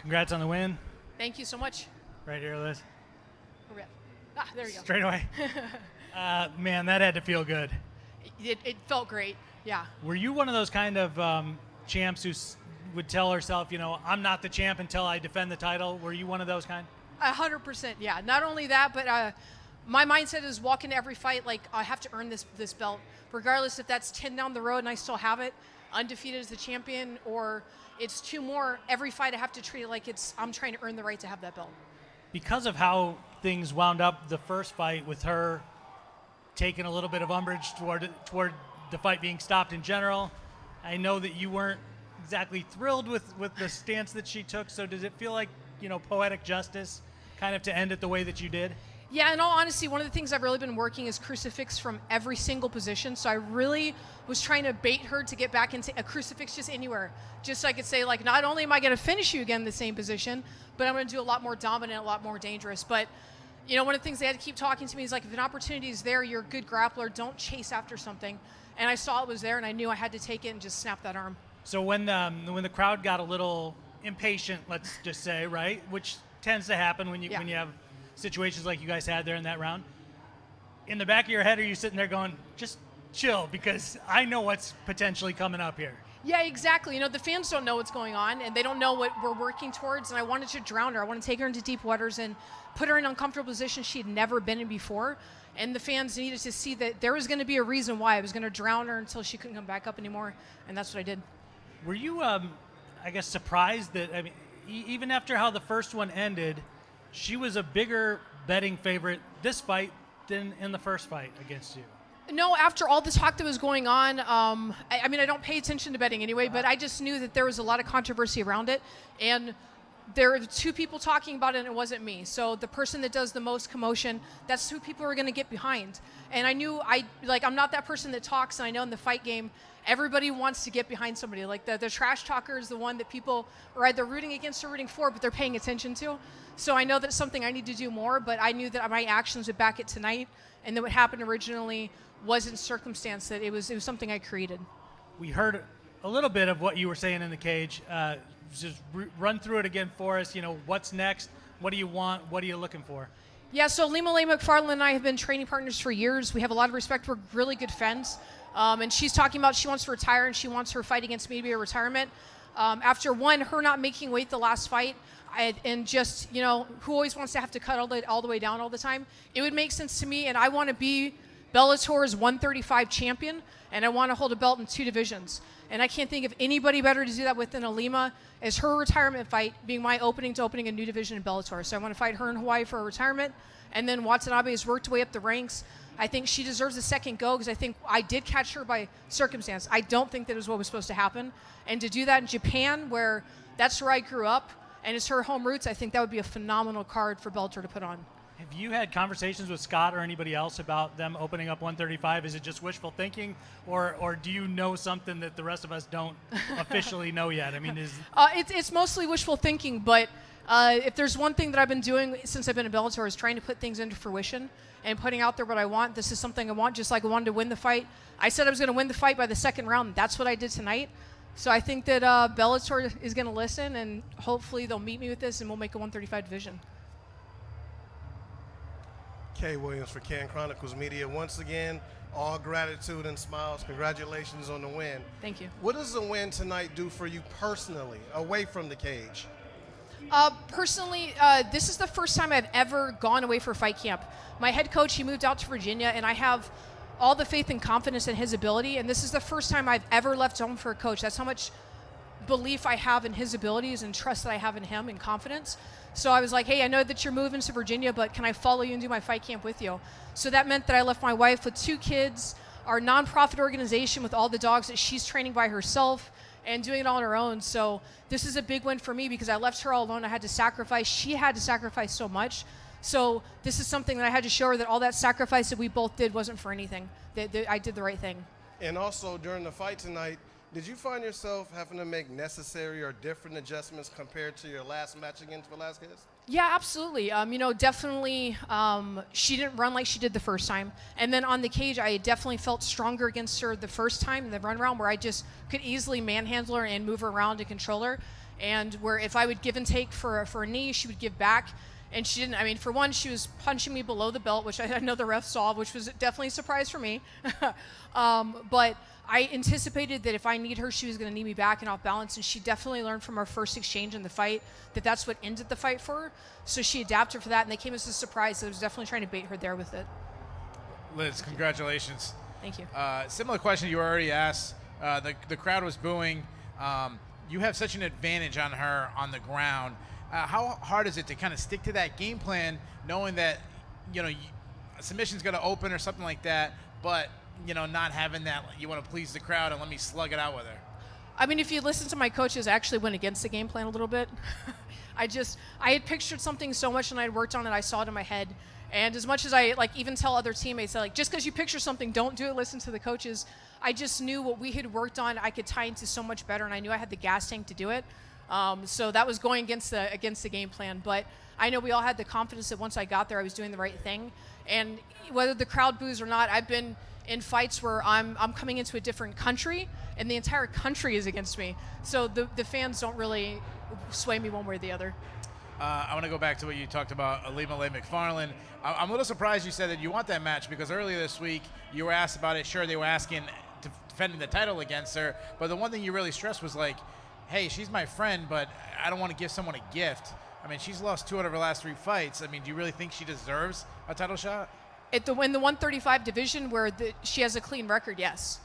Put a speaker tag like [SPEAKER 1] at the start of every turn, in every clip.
[SPEAKER 1] Congrats on the win.
[SPEAKER 2] Thank you so much.
[SPEAKER 1] Right here, Liz.
[SPEAKER 2] There you go.
[SPEAKER 1] Straight away. Man, that had to feel good.
[SPEAKER 2] It felt great, yeah.
[SPEAKER 1] Were you one of those kind of champs who would tell herself, I'm not the champ until I defend the title? Were you one of those kind?
[SPEAKER 2] 100%, yeah. Not only that, but my mindset is walk into every fight like I have to earn this belt, regardless if that's 10 down the road and I still have it, undefeated as the champion, or it's 2 more. Every fight I have to treat it like I'm trying to earn the right to have that belt.
[SPEAKER 1] Because of how things wound up the first fight with her taking a little bit of umbrage toward the fight being stopped in general, I know that you weren't exactly thrilled with the stance that she took. So does it feel like, poetic justice kind of to end it the way that you did?
[SPEAKER 2] Yeah, in all honesty, one of the things I've really been working is crucifix from every single position. So I really was trying to bait her to get back into a crucifix just anywhere. Just so I could say, like, not only am I going to finish you again in the same position, but I'm going to do a lot more dominant, a lot more dangerous. But, one of the things they had to keep talking to me is, like, if an opportunity is there, you're a good grappler, don't chase after something. And I saw it was there, and I knew I had to take it and just snap that arm.
[SPEAKER 1] So when the crowd got a little impatient, let's just say, right, which tends to happen when you have situations like you guys had there in that round, in the back of your head, are you sitting there going, just chill, because I know what's potentially coming up here?
[SPEAKER 2] Yeah, exactly. The fans don't know what's going on, and they don't know what we're working towards, and I wanted to drown her. I want to take her into deep waters and put her in an uncomfortable position she'd never been in before, and the fans needed to see that there was going to be a reason why I was going to drown her until she couldn't come back up anymore, and that's what I did.
[SPEAKER 1] Were you, I guess, surprised that, even after how the first one ended, she was a bigger betting favorite this fight than in the first fight against you?
[SPEAKER 2] No, after all the talk that was going on, I don't pay attention to betting anyway, but I just knew that there was a lot of controversy around it, and there were 2 people talking about it, and it wasn't me. So the person that does the most commotion, that's who people are going to get behind. And I knew I'm not that person that talks, and I know in the fight game, everybody wants to get behind somebody. Like the trash talker is the one that people are either rooting against or rooting for, but they're paying attention to. So I know that's something I need to do more, but I knew that my actions would back it tonight, and that what happened originally wasn't circumstance, that it was something I created.
[SPEAKER 1] We heard a little bit of what you were saying in the cage. Just run through it again for us. What's next? What do you want? What are you looking for?
[SPEAKER 2] Yeah, so Lima Lay McFarland and I have been training partners for years. We have a lot of respect. We're really good friends. And she's talking about she wants to retire, and she wants her fight against me to be a retirement. After her not making weight the last fight, and just, who always wants to have to cut all the way down all the time, it would make sense to me, and I want to be Bellator's 135 champion, and I want to hold a belt in 2 divisions. And I can't think of anybody better to do that with than Alima, as her retirement fight being my opening to opening a new division in Bellator. So I want to fight her in Hawaii for a retirement, and then Watanabe has worked her way up the ranks. I think she deserves a second go, because I think I did catch her by circumstance. I don't think that is what was supposed to happen. And to do that in Japan, where that's where I grew up, and it's her home roots, I think that would be a phenomenal card for Bellator to put on.
[SPEAKER 1] Have you had conversations with Scott or anybody else about them opening up 135? Is it just wishful thinking, or do you know something that the rest of us don't officially know yet?
[SPEAKER 2] It's mostly wishful thinking, but if there's one thing that I've been doing since I've been in Bellator is trying to put things into fruition and putting out there what I want. This is something I want, just like I wanted to win the fight. I said I was going to win the fight by the 2nd round. That's what I did tonight. So I think that Bellator is going to listen, and hopefully they'll meet me with this, and we'll make a 135 division.
[SPEAKER 3] Kay Williams for Can Chronicles Media. Once again, all gratitude and smiles. Congratulations on the win.
[SPEAKER 2] Thank you.
[SPEAKER 3] What does the win tonight do for you personally, away from the cage?
[SPEAKER 2] Personally, this is the first time I've ever gone away for fight camp. My head coach, he moved out to Virginia, and I have all the faith and confidence in his ability, and this is the first time I've ever left home for a coach. That's how much belief I have in his abilities and trust that I have in him and confidence. So I was like, hey, I know that you're moving to Virginia, but can I follow you and do my fight camp with you? So that meant that I left my wife with 2 kids, our nonprofit organization with all the dogs that she's training by herself and doing it all on her own. So this is a big win for me, because I left her all alone. I had to sacrifice. She had to sacrifice so much. So this is something that I had to show her, that all that sacrifice that we both did wasn't for anything, that I did the right thing.
[SPEAKER 3] And also during the fight tonight, did you find yourself having to make necessary or different adjustments compared to your last match against Velasquez?
[SPEAKER 2] Yeah, absolutely. Definitely she didn't run like she did the first time. And then on the cage, I definitely felt stronger against her the first time in the run around, where I just could easily manhandle her and move her around and control her. and where if I would give and take for a knee, she would give back. And she didn't. I mean, for one, she was punching me below the belt, which I know the ref saw, which was definitely a surprise for me. But I anticipated that if I need her, she was going to need me back and off balance. And she definitely learned from our first exchange in the fight that that's what ended the fight for her. So she adapted for that, and they came as a surprise. So I was definitely trying to bait her there with it.
[SPEAKER 4] Liz, congratulations.
[SPEAKER 2] Thank you.
[SPEAKER 4] Similar question you already asked. The crowd was booing. You have such an advantage on her on the ground. How hard is it to kind of stick to that game plan, knowing that, a submission's going to open or something like that, but, not having that, you want to please the crowd and let me slug it out with her?
[SPEAKER 2] I mean, if you listen to my coaches, I actually went against the game plan a little bit. I had pictured something so much and I had worked on it, I saw it in my head. And as much as I even tell other teammates, just because you picture something, don't do it, listen to the coaches. I just knew what we had worked on, I could tie into so much better, and I knew I had the gas tank to do it. So that was going against the game plan. But I know we all had the confidence that once I got there, I was doing the right thing. And whether the crowd boos or not, I've been in fights where I'm coming into a different country, and the entire country is against me. So the fans don't really sway me one way or the other.
[SPEAKER 4] I want to go back to what you talked about, Alima Lay McFarland. I'm a little surprised you said that you want that match, because earlier this week you were asked about it. Sure, they were asking defending the title against her, but the one thing you really stressed was hey, she's my friend, but I don't want to give someone a gift. I mean, she's lost 2 out of her last 3 fights. I mean, do you really think she deserves a title shot?
[SPEAKER 2] In the 135 division where she has a clean record, yes.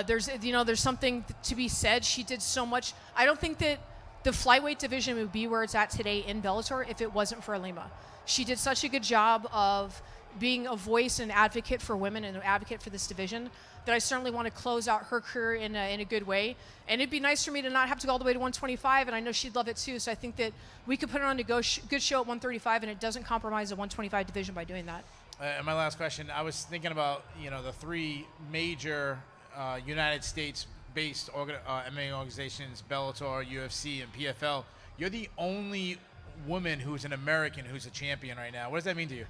[SPEAKER 2] There's something to be said. She did so much. I don't think that the flyweight division would be where it's at today in Bellator if it wasn't for Alima. She did such a good job of being a voice and advocate for women and an advocate for this division that I certainly want to close out her career in a good way. And it'd be nice for me to not have to go all the way to 125, and I know she'd love it too. So I think that we could put her on a good show at 135, and it doesn't compromise the 125 division by doing that.
[SPEAKER 4] And my last question, I was thinking about, the 3 major United States-based MMA organizations, Bellator, UFC, and PFL. You're the only woman who's an American who's a champion right now. What does that mean to you?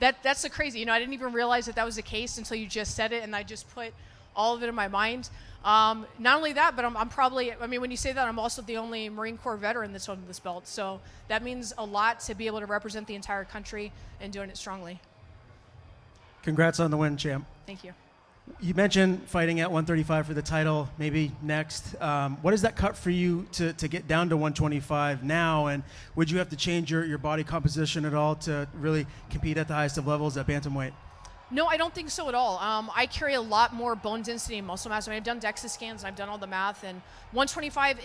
[SPEAKER 2] That's the crazy. I didn't even realize that was the case until you just said it, and I just put all of it in my mind. Not only that, but I'm probably, when you say that, I'm also the only Marine Corps veteran that's holding this belt. So that means a lot to be able to represent the entire country and doing it strongly.
[SPEAKER 5] Congrats on the win, champ.
[SPEAKER 2] Thank you.
[SPEAKER 5] You mentioned fighting at 135 for the title, maybe next. What does that cut for you to get down to 125 now? And would you have to change your body composition at all to really compete at the highest of levels at bantamweight?
[SPEAKER 2] No, I don't think so at all. I carry a lot more bone density and muscle mass. I've done DEXA scans and I've done all the math. And 125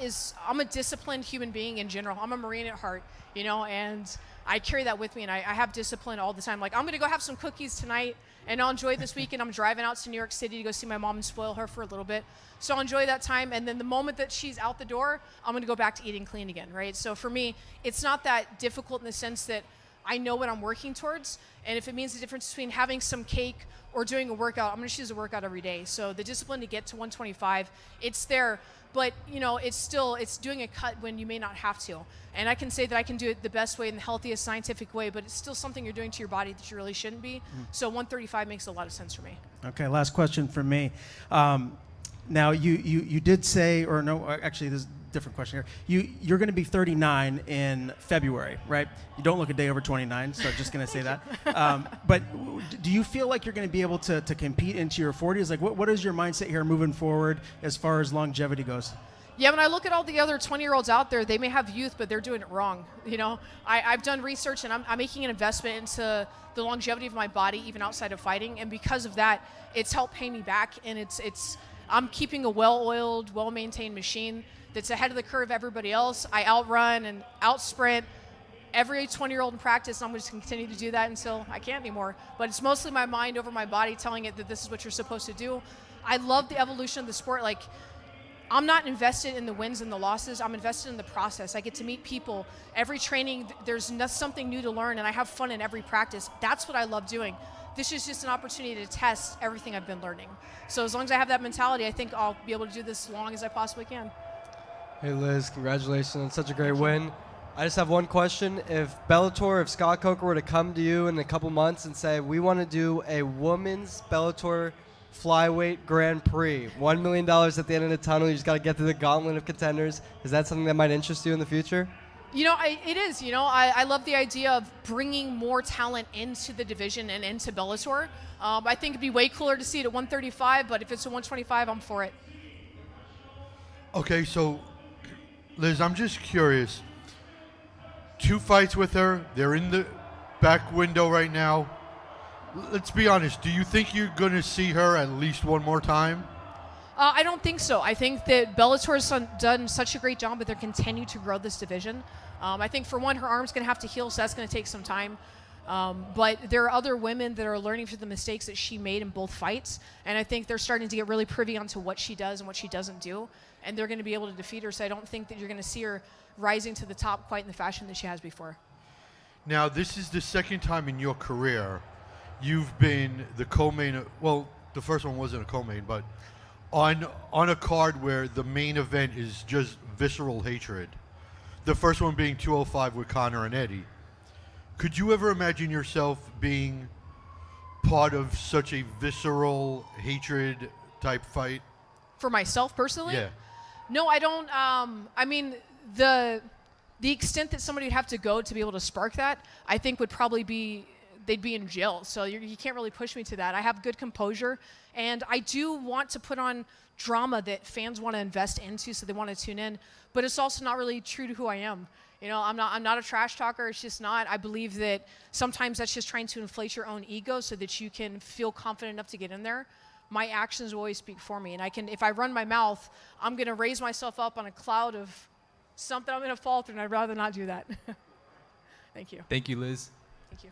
[SPEAKER 2] I'm a disciplined human being in general. I'm a Marine at heart, and I carry that with me, and I have discipline all the time. I'm going to go have some cookies tonight, and I'll enjoy this weekend. I'm driving out to New York City to go see my mom and spoil her for a little bit. So I'll enjoy that time, and then the moment that she's out the door, I'm going to go back to eating clean again, right? So for me, it's not that difficult in the sense that I know what I'm working towards, and if it means the difference between having some cake or doing a workout, I'm going to choose a workout every day. So the discipline to get to 125, it's there, but it's doing a cut when you may not have to. And I can say that I can do it the best way and the healthiest scientific way, but it's still something you're doing to your body that you really shouldn't be. So 135 makes a lot of sense for me.
[SPEAKER 5] Okay, last question from me. Now you did say, or no, actually there's a different question here. You're going to be 39 in February, right? You don't look a day over 29, so I'm just going to say that. But do you feel like you're going to be able to compete into your 40s? What is your mindset here moving forward as far as longevity goes?
[SPEAKER 2] Yeah, when I look at all the other 20-year-olds out there, they may have youth, but they're doing it wrong. I've done research, and I'm making an investment into the longevity of my body, even outside of fighting. And because of that, it's helped pay me back, and I'm keeping a well-oiled, well-maintained machine that's ahead of the curve of everybody else. I outrun and out-sprint every 20-year-old in practice, and I'm just going to continue to do that until I can't anymore. But it's mostly my mind over my body telling it that this is what you're supposed to do. I love the evolution of the sport. I'm not invested in the wins and the losses. I'm invested in the process. I get to meet people. Every training, there's something new to learn, and I have fun in every practice. That's what I love doing. This is just an opportunity to test everything I've been learning. So as long as I have that mentality, I think I'll be able to do this as long as I possibly can.
[SPEAKER 6] Hey Liz, congratulations on such a great win. I just have one question. If Scott Coker were to come to you in a couple months and say, we want to do a women's Bellator flyweight Grand Prix. $1 million at the end of the tunnel. You just got to get through the gauntlet of contenders. Is that something that might interest you in the future?
[SPEAKER 2] It is. I love the idea of bringing more talent into the division and into Bellator. I think it'd be way cooler to see it at 135, but if it's at 125, I'm for it.
[SPEAKER 7] Okay, so Liz, I'm just curious. 2 fights with her. They're in the back window right now. Let's be honest. Do you think you're going to see her at least one more time?
[SPEAKER 2] I don't think so. I think that Bellator has done such a great job, but they're continuing to grow this division. I think, for one, her arm's going to have to heal, so that's going to take some time. But there are other women that are learning from the mistakes that she made in both fights, and I think they're starting to get really privy onto what she does and what she doesn't do, and they're going to be able to defeat her, so I don't think that you're going to see her rising to the top quite in the fashion that she has before.
[SPEAKER 7] Now, this is the second time in your career you've been the co-main. Well, the first one wasn't a co-main, but on a card where the main event is just visceral hatred. The first one being 205 with Conor and Eddie. Could you ever imagine yourself being part of such a visceral hatred type fight?
[SPEAKER 2] For myself personally?
[SPEAKER 7] Yeah.
[SPEAKER 2] No, I don't. I mean, the extent that somebody would have to go to be able to spark that, I think would probably be, they'd be in jail. So you can't really push me to that. I have good composure, and I do want to put on drama that fans want to invest into, so they want to tune in. But it's also not really true to who I am. I'm not a trash talker. It's just not. I believe that sometimes that's just trying to inflate your own ego so that you can feel confident enough to get in there. My actions will always speak for me, and if I run my mouth, I'm going to raise myself up on a cloud of something I'm going to fall through, and I'd rather not do that. Thank you.
[SPEAKER 8] Thank you, Liz.
[SPEAKER 2] Thank you.